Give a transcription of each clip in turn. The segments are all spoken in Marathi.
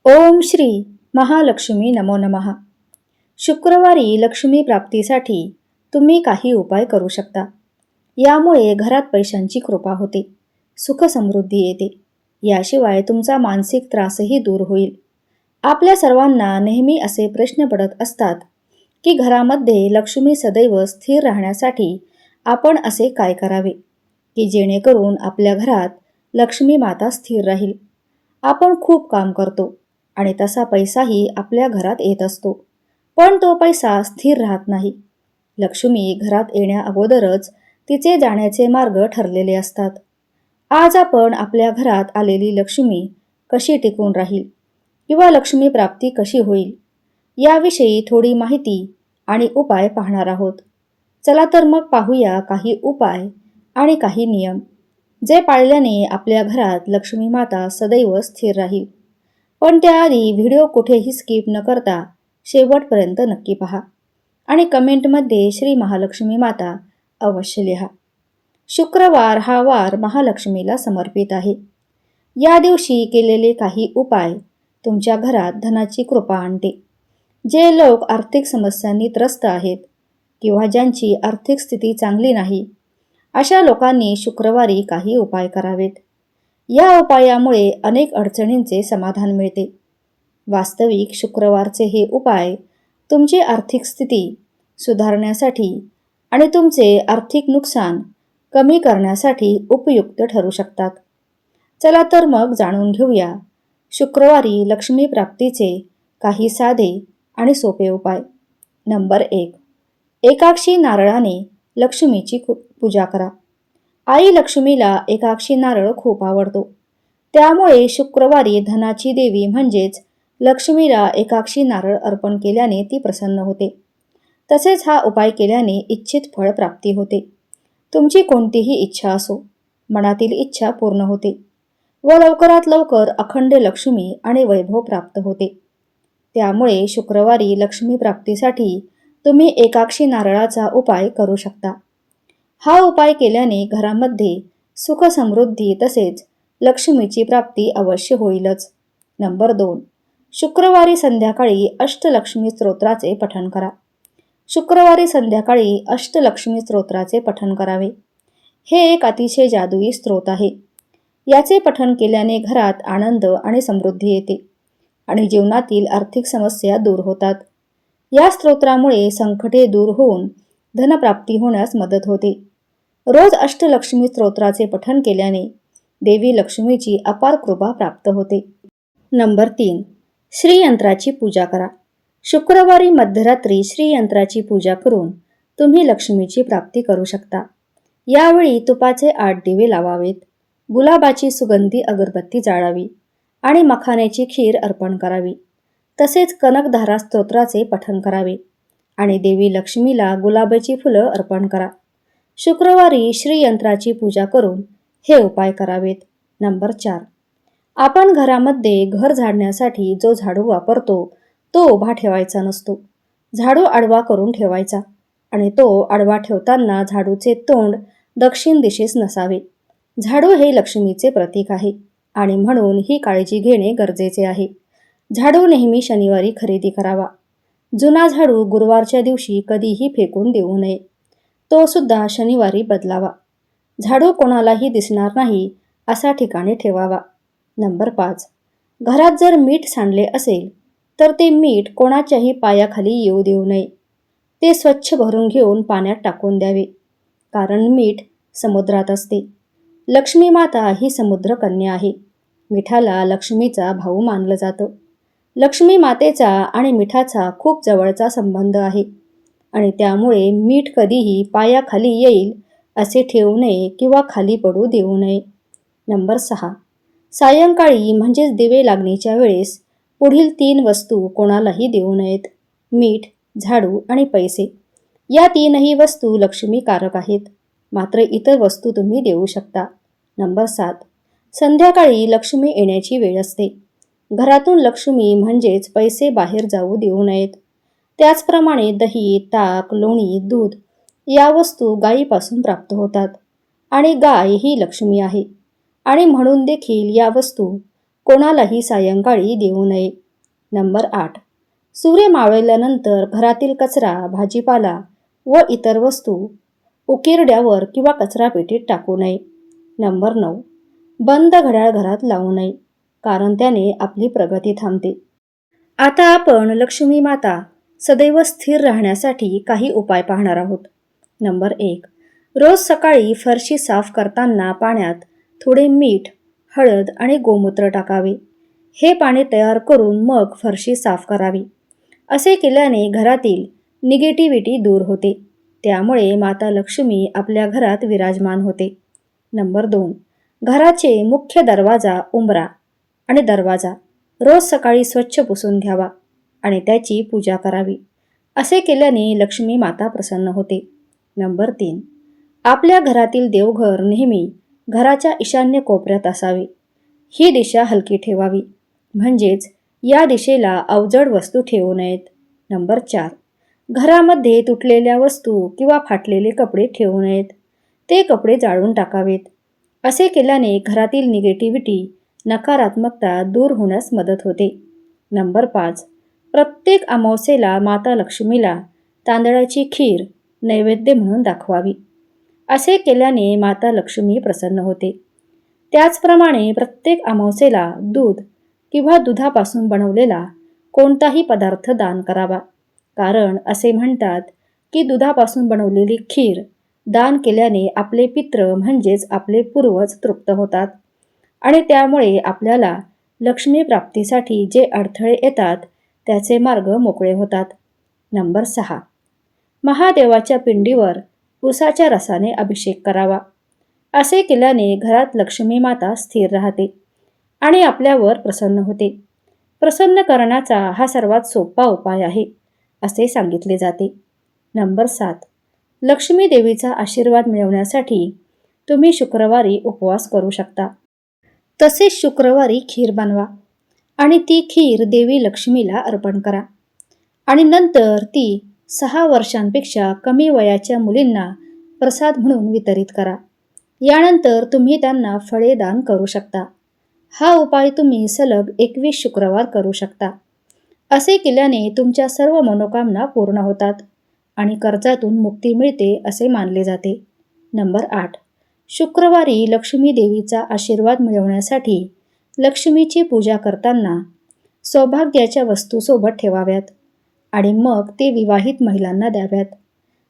ओम श्री महालक्ष्मी नमो नमः. शुक्रवारी लक्ष्मी प्राप्तीसाठी तुम्ही काही उपाय करू शकता. यामुळे घरात पैशांची कृपा होते, सुख समृद्धी येते. याशिवाय तुमचा मानसिक त्रासही दूर होईल. आपल्या सर्वांना नेहमी असे प्रश्न पडत असतात की घरामध्ये लक्ष्मी सदैव स्थिर राहण्यासाठी आपण असे काय करावे की जेणेकरून आपल्या घरात लक्ष्मी माता स्थिर राहील. आपण खूप काम करतो आणि तसा पैसाही आपल्या घरात येत असतो, पण तो पैसा स्थिर राहत नाही. लक्ष्मी घरात येण्या अगोदरच तिचे जाण्याचे मार्ग ठरलेले असतात. आज आपण आपल्या घरात आलेली लक्ष्मी कशी टिकून राहील किंवा लक्ष्मी प्राप्ती कशी होईल याविषयी थोडी माहिती आणि उपाय पाहणार आहोत. चला तर मग पाहूया काही उपाय आणि काही नियम जे पाळल्याने आपल्या घरात लक्ष्मी माता सदैव स्थिर राहील. पण त्याआधी व्हिडिओ कुठेही स्किप न करता शेवटपर्यंत नक्की पहा आणि कमेंटमध्ये श्री महालक्ष्मी माता अवश्य लिहा. शुक्रवार हा वार महालक्ष्मीला समर्पित आहे. या दिवशी केलेले काही उपाय तुमच्या घरात धनाची कृपा आणते. जे लोक आर्थिक समस्यांनी त्रस्त आहेत किंवा ज्यांची आर्थिक स्थिती चांगली नाही, अशा लोकांनी शुक्रवारी काही उपाय करावेत. या उपायामुळे अनेक अडचणींचे समाधान मिळते. वास्तविक शुक्रवारचे हे उपाय तुमची आर्थिक स्थिती सुधारण्यासाठी आणि तुमचे आर्थिक नुकसान कमी करण्यासाठी उपयुक्त ठरू शकतात. चला तर मग जाणून घेऊया शुक्रवारी लक्ष्मी प्राप्तीचे काही साधे आणि सोपे उपाय. नंबर 1. एकाक्षी नारळाने लक्ष्मीची पूजा करा. आई लक्ष्मीला एकाक्षी नारळ खूप आवडतो. त्यामुळे शुक्रवारी धनाची देवी म्हणजेच लक्ष्मीला एकाक्षी नारळ अर्पण केल्याने ती प्रसन्न होते. तसेच हा उपाय केल्याने इच्छित फळ प्राप्ती होते. तुमची कोणतीही इच्छा असो, मनातील इच्छा पूर्ण होते व लवकरात लवकर अखंड लक्ष्मी आणि वैभव प्राप्त होते. त्यामुळे शुक्रवारी लक्ष्मी प्राप्तीसाठी तुम्ही एकाक्षी नारळाचा उपाय करू शकता. हा उपाय केल्याने घरामध्ये सुख समृद्धी तसेच लक्ष्मीची प्राप्ती अवश्य होईलच. नंबर 2. शुक्रवारी संध्याकाळी अष्टलक्ष्मी स्तोत्राचे पठण करा. शुक्रवारी संध्याकाळी अष्टलक्ष्मी स्तोत्राचे पठण करावे. हे एक अतिशय जादुई स्तोत्र आहे. याचे पठण केल्याने घरात आनंद आणि समृद्धी येते आणि जीवनातील आर्थिक समस्या दूर होतात. या स्तोत्रामुळे संकटे दूर होऊन धनप्राप्ती होण्यास मदत होते. रोज अष्टलक्ष्मी स्तोत्राचे पठण केल्याने देवी लक्ष्मीची अपार कृपा प्राप्त होते. नंबर 3. श्रीयंत्राची पूजा करा. शुक्रवारी मध्यरात्री श्रीयंत्राची पूजा करून तुम्ही लक्ष्मीची प्राप्ती करू शकता. यावेळी तुपाचे 8 दिवे लावावेत, गुलाबाची सुगंधी अगरबत्ती जाळावी आणि मखाण्याची खीर अर्पण करावी. तसेच कनकधारा स्तोत्राचे पठण करावे आणि देवी लक्ष्मीला गुलाबाची फुलं अर्पण करा. शुक्रवारी श्रीयंत्राची पूजा करून हे उपाय करावेत. नंबर 4. आपण घरामध्ये घर झाडण्यासाठी जो झाडू वापरतो तो उभा ठेवायचा नसतो. झाडू आडवा करून ठेवायचा आणि तो आडवा ठेवताना झाडूचे तोंड दक्षिण दिशेस नसावे. झाडू हे लक्ष्मीचे प्रतीक आहे आणि म्हणून ही काळजी घेणे गरजेचे आहे. झाडू नेहमी शनिवारी खरेदी करावा. जुना झाडू गुरुवारच्या दिवशी कधीही फेकून देऊ नये. तो सुद्धा शनिवारी बदलावा. झाडू कोणालाही दिसणार नाही अशा ठिकाणी ठेवावा. नंबर 5. घरात जर मीठ सांडले असेल तर ते मीठ कोणाच्याही पायाखाली येऊ देऊ नये. ते स्वच्छ भरून घेऊन पाण्यात टाकून द्यावे, कारण मीठ समुद्रात असते. लक्ष्मी माता ही समुद्र कन्या आहे. मिठाला लक्ष्मीचा भाऊ मानलं जातं. लक्ष्मी मातेचा आणि मिठाचा खूप जवळचा संबंध आहे आणि त्यामुळे मीठ कधीही पायाखाली येईल असे ठेवू नये किंवा खाली पडू देऊ नये. नंबर 6. सायंकाळी म्हणजेच दिवे लागण्याच्या वेळेस पुढील 3 वस्तू कोणालाही देऊ नयेत. मीठ, झाडू आणि पैसे. या 3ही वस्तू लक्ष्मीकारक आहेत, मात्र इतर वस्तू तुम्ही देऊ शकता. नंबर 7. संध्याकाळी लक्ष्मी येण्याची वेळ असते. घरातून लक्ष्मी म्हणजेच पैसे बाहेर जाऊ देऊ नयेत. त्याचप्रमाणे दही, ताक, लोणी, दूध या वस्तू गायीपासून प्राप्त होतात आणि गाय ही लक्ष्मी आहे आणि म्हणून देखील या वस्तू कोणालाही सायंकाळी देऊ नये. नंबर 8. सूर्य मावळल्यानंतर घरातील कचरा, भाजीपाला व इतर वस्तू उकिरड्यावर किंवा कचरापेटीत टाकू नये. नंबर 9. बंद घड्याळ घरात लावू नये, कारण त्याने आपली प्रगती थांबते. आता आपण लक्ष्मी माता सदैव स्थिर राहण्यासाठी काही उपाय पाहणार आहोत. नंबर 1. रोज सकाळी फरशी साफ करताना पाण्यात थोडे मीठ, हळद आणि गोमूत्र टाकावे. हे पाणी तयार करून मग फरशी साफ करावी. असे केल्याने घरातील निगेटिव्हिटी दूर होते. त्यामुळे माता लक्ष्मी आपल्या घरात विराजमान होते. नंबर 2. घराचे मुख्य दरवाजा, उंबरा आणि दरवाजा रोज सकाळी स्वच्छ पुसून घ्यावा आणि त्याची पूजा करावी. असे केल्याने लक्ष्मी माता प्रसन्न होते. नंबर 3. आपल्या घरातील देवघर नेहमी घराच्या ईशान्य कोपऱ्यात असावे. ही दिशा हलकी ठेवावी, म्हणजेच या दिशेला अवजड वस्तू ठेवू नयेत. नंबर 4. घरामध्ये तुटलेल्या वस्तू किंवा फाटलेले कपडे ठेवू नयेत. ते कपडे जाळून टाकावेत. असे केल्याने घरातील निगेटिव्हिटी, नकारात्मकता दूर होण्यास मदत होते. नंबर 5. प्रत्येक अमावस्येला माता लक्ष्मीला तांदळाची खीर नैवेद्य म्हणून दाखवावी. असे केल्याने माता लक्ष्मी प्रसन्न होते. त्याचप्रमाणे प्रत्येक अमावस्येला दूध किंवा दुधापासून बनवलेला कोणताही पदार्थ दान करावा, कारण असे म्हणतात की दुधापासून बनवलेली खीर दान केल्याने आपले पित्र म्हणजेच आपले पूर्वज तृप्त होतात आणि त्यामुळे आपल्याला लक्ष्मी प्राप्तीसाठी जे अडथळे येतात त्याचे मार्ग मोकळे होतात. नंबर 6. महादेवाच्या पिंडीवर उसाच्या रसाने अभिषेक करावा. असे केल्याने घरात लक्ष्मी माता स्थिर राहते आणि आपल्यावर प्रसन्न होते. प्रसन्न करण्याचा हा सर्वात सोपा उपाय आहे असे सांगितले जाते. नंबर 7. लक्ष्मी देवीचा आशीर्वाद मिळवण्यासाठी तुम्ही शुक्रवारी उपवास करू शकता. तसेच शुक्रवारी खीर बनवा आणि ती खीर देवी लक्ष्मीला अर्पण करा आणि नंतर ती 6 वर्षांपेक्षा कमी वयाच्या मुलींना प्रसाद म्हणून वितरित करा. यानंतर तुम्ही त्यांना फळे दान करू शकता. हा उपाय तुम्ही सलग 21 शुक्रवार करू शकता. असे केल्याने तुमच्या सर्व मनोकामना पूर्ण होतात आणि कर्जातून मुक्ती मिळते असे मानले जाते. नंबर 8. शुक्रवारी लक्ष्मी देवीचा आशीर्वाद मिळवण्यासाठी लक्ष्मीची पूजा करताना सौभाग्याच्या वस्तू सोबत ठेवाव्यात आणि मग ते विवाहित महिलांना द्याव्यात.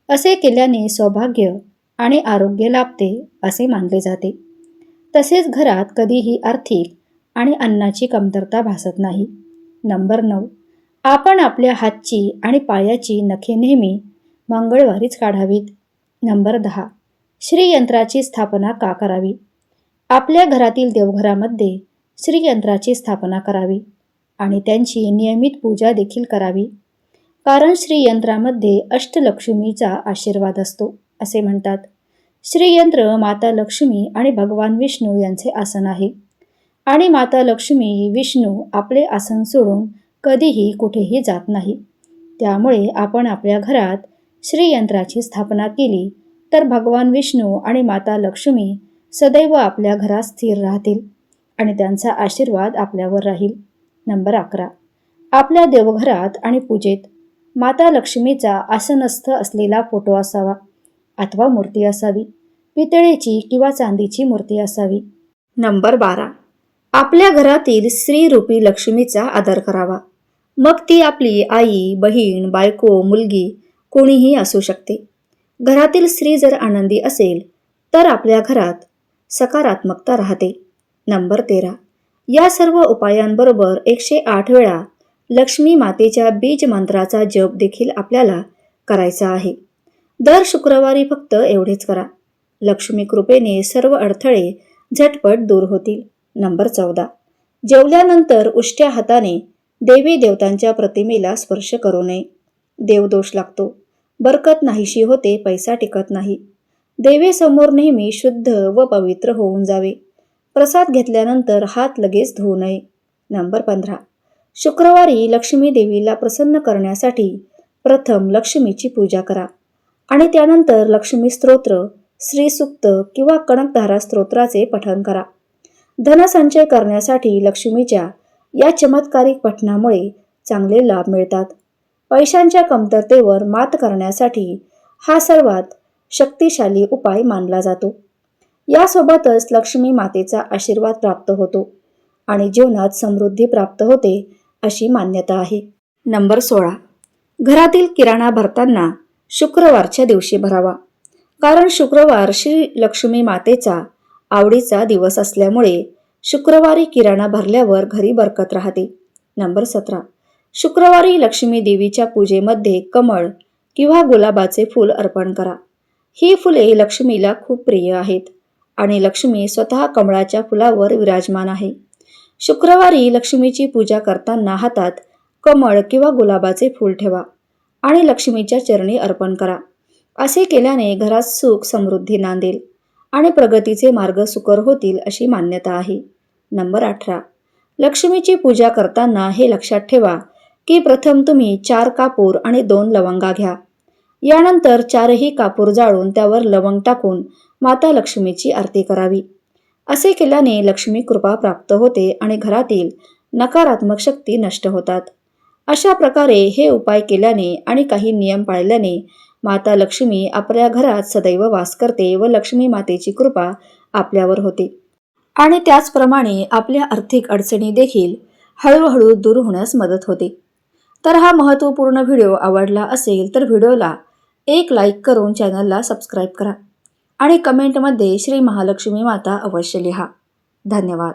असे केल्याने सौभाग्य आणि आरोग्य लाभते असे मानले जाते. तसेच घरात कधीही आर्थिक आणि अन्नाची कमतरता भासत नाही. नंबर 9. आपण आपल्या हातची आणि पायाची नखे नेहमी मंगळवारीच काढावीत. नंबर 10. श्रीयंत्राची स्थापना का करावी? आपल्या घरातील देवघरामध्ये श्रीयंत्राची स्थापना करावी आणि त्यांची नियमित पूजा देखील करावी, कारण श्रीयंत्रामध्ये अष्टलक्ष्मीचा आशीर्वाद असतो असे म्हणतात. श्रीयंत्र माता लक्ष्मी आणि भगवान विष्णू यांचे आसन आहे आणि माता लक्ष्मी, विष्णू आपले आसन सोडून कधीही कुठेही जात नाही. त्यामुळे आपण आपल्या घरात श्रीयंत्राची स्थापना केली तर भगवान विष्णू आणि माता लक्ष्मी सदैव आपल्या घरात स्थिर राहतील आणि त्यांचा आशीर्वाद आपल्यावर राहील. नंबर 11. आपल्या देवघरात आणि पूजेत माता लक्ष्मीचा आसनस्थ असलेला फोटो असावा अथवा मूर्ती असावी. पितळेची किंवा चांदीची मूर्ती असावी. नंबर 12. आपल्या घरातील स्त्रीरूपी लक्ष्मीचा आदर करावा. मग ती आपली आई, बहीण, बायको, मुलगी कोणीही असू शकते. घरातील स्त्री जर आनंदी असेल तर आपल्या घरात सकारात्मकता राहते. नंबर 13. या सर्व उपायांबरोबर 108 वेळा लक्ष्मी मातेच्या बीज मंत्राचा जप देखील आपल्याला करायचा आहे. दर शुक्रवारी फक्त एवढेच करा. लक्ष्मी कृपेने सर्व अडथळे झटपट दूर होतील. नंबर 14. जेवल्यानंतर उष्ट्या हाताने देवी देवतांच्या प्रतिमेला स्पर्श करू नये. देवदोष लागतो, बरकत नाहीशी होते, पैसा टिकत नाही. देवीसमोर नेहमी शुद्ध व पवित्र होऊन जावे. प्रसाद घेतल्यानंतर हात लगेच धुवू नये. नंबर 15. शुक्रवारी लक्ष्मी देवीला प्रसन्न करण्यासाठी प्रथम लक्ष्मीची पूजा करा आणि त्यानंतर लक्ष्मी स्तोत्र, श्रीसूक्त किंवा कणकधारा स्तोत्राचे पठण करा. धनसंचय करण्यासाठी लक्ष्मीच्या या चमत्कारिक पठणामुळे चांगले लाभ मिळतात. पैशांच्या कमतरतेवर मात करण्यासाठी हा सर्वात शक्तिशाली उपाय मानला जातो. यासोबतच लक्ष्मी मातेचा आशीर्वाद प्राप्त होतो आणि जीवनात समृद्धी प्राप्त होते अशी मान्यता आहे. नंबर 16. घरातील किराणा भरताना शुक्रवारच्या दिवशी भरावा. कारण शुक्रवार श्री लक्ष्मी मातेचा आवडीचा दिवस असल्यामुळे शुक्रवारी किराणा भरल्यावर घरी बरकत राहते. नंबर 17. शुक्रवारी लक्ष्मी देवीच्या पूजेमध्ये कमळ किंवा गुलाबाचे फूल अर्पण करा. ही फुले लक्ष्मीला खूप प्रिय आहेत आणि लक्ष्मी स्वतः कमळाच्या फुलावर विराजमान आहे. शुक्रवारी लक्ष्मीची पूजा करताना हातात कमळ किंवा गुलाबाचे फूल ठेवा आणि लक्ष्मीच्या चरणी अर्पण करा. असे केल्याने घरात सुख समृद्धी नांदेल आणि प्रगतीचे मार्ग सुकर होतील अशी मान्यता आहे. नंबर 18. लक्ष्मीची पूजा करताना हे लक्षात ठेवा की प्रथम तुम्ही 4 कापूर आणि 2 लवंगा घ्या. यानंतर 4ही कापूर जाळून त्यावर लवंग टाकून माता लक्ष्मीची आरती करावी. असे केल्याने लक्ष्मी कृपा प्राप्त होते आणि घरातील नकारात्मक शक्ती नष्ट होतात. अशा प्रकारे हे उपाय केल्याने आणि काही नियम पाळल्याने माता लक्ष्मी आपल्या घरात सदैव वास करते व लक्ष्मी मातेची कृपा आपल्यावर होते आणि त्याचप्रमाणे आपल्या आर्थिक अडचणी देखील हळूहळू दूर होण्यास मदत होते. तर हा महत्त्वपूर्ण व्हिडिओ आवडला असेल तर व्हिडिओला एक लाईक करून चॅनलला सबस्क्राईब करा आणि कमेंटमध्ये श्री महालक्ष्मी माता अवश्य लिहा. धन्यवाद.